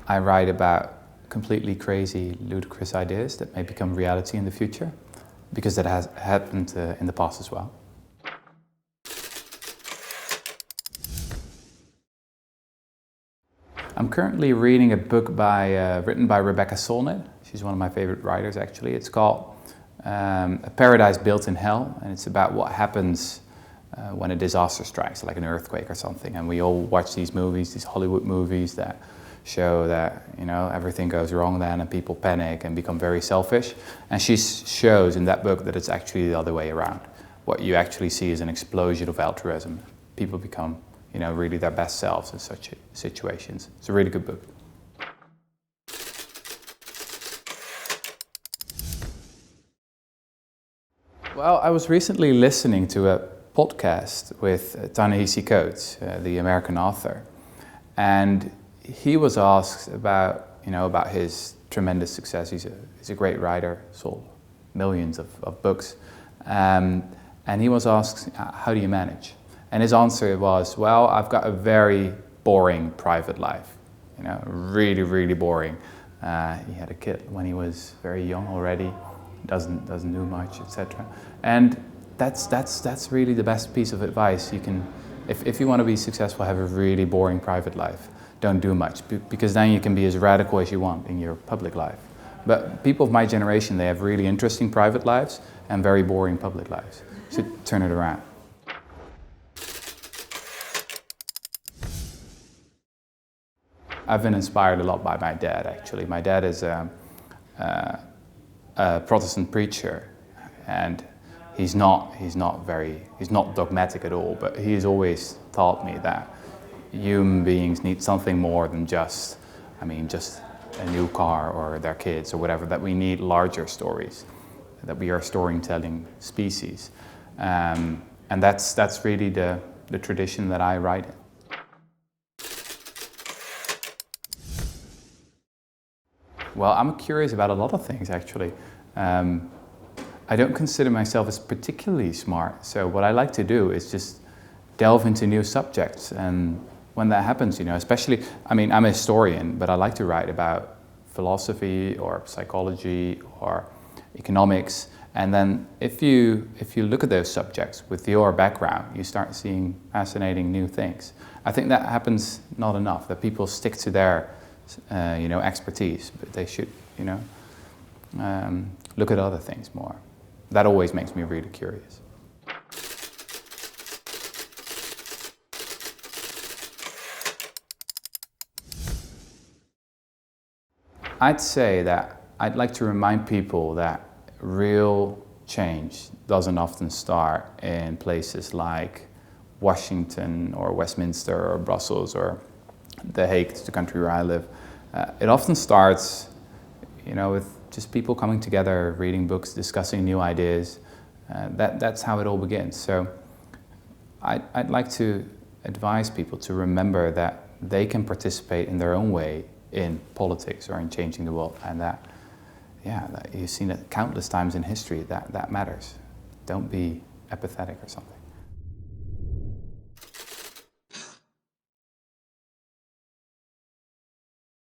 I write about completely crazy, ludicrous ideas that may become reality in the future, because that has happened in the past as well. I'm currently reading a book written by Rebecca Solnit. She's one of my favorite writers, actually. It's called A Paradise Built in Hell, and it's about what happens when a disaster strikes, like an earthquake or something. And we all watch these movies, these Hollywood movies that show that, you know, everything goes wrong then and people panic and become very selfish. And she shows in that book that it's actually the other way around. What you actually see is an explosion of altruism. People become, you know, really their best selves in such situations. It's a really good book. Well, I was recently listening to a podcast with Ta-Nehisi Coates, the American author, and he was asked about, you know, about his tremendous success. He's a great writer, sold millions of books, and he was asked, how do you manage? And his answer was, well, I've got a very boring private life, you know, really, really boring. He had a kid when he was very young already, doesn't do much, etc. And that's really the best piece of advice you can, if you want to be successful, have a really boring private life. Don't do much, because then you can be as radical as you want in your public life. But people of my generation, they have really interesting private lives and very boring public lives. You should turn it around. I've been inspired a lot by my dad, actually. My dad is a Protestant preacher, and he's not dogmatic at all, but he's always taught me that human beings need something more than just a new car or their kids or whatever, that we need larger stories, that we are a storytelling species. And that's really the tradition that I write in. Well, I'm curious about a lot of things, actually. I don't consider myself as particularly smart, so what I like to do is just delve into new subjects, and when that happens, you know, especially, I'm a historian, but I like to write about philosophy or psychology or economics, and then if you look at those subjects with your background, you start seeing fascinating new things. I think that happens not enough, that people stick to their expertise, but they should, look at other things more. That always makes me really curious. I'd say that I'd like to remind people that real change doesn't often start in places like Washington or Westminster or Brussels or The Hague, the country where I live. It often starts, with just people coming together, reading books, discussing new ideas. That's how it all begins. So I'd like to advise people to remember that they can participate in their own way in politics or in changing the world, and that you've seen it countless times in history, that matters. Don't be apathetic or something.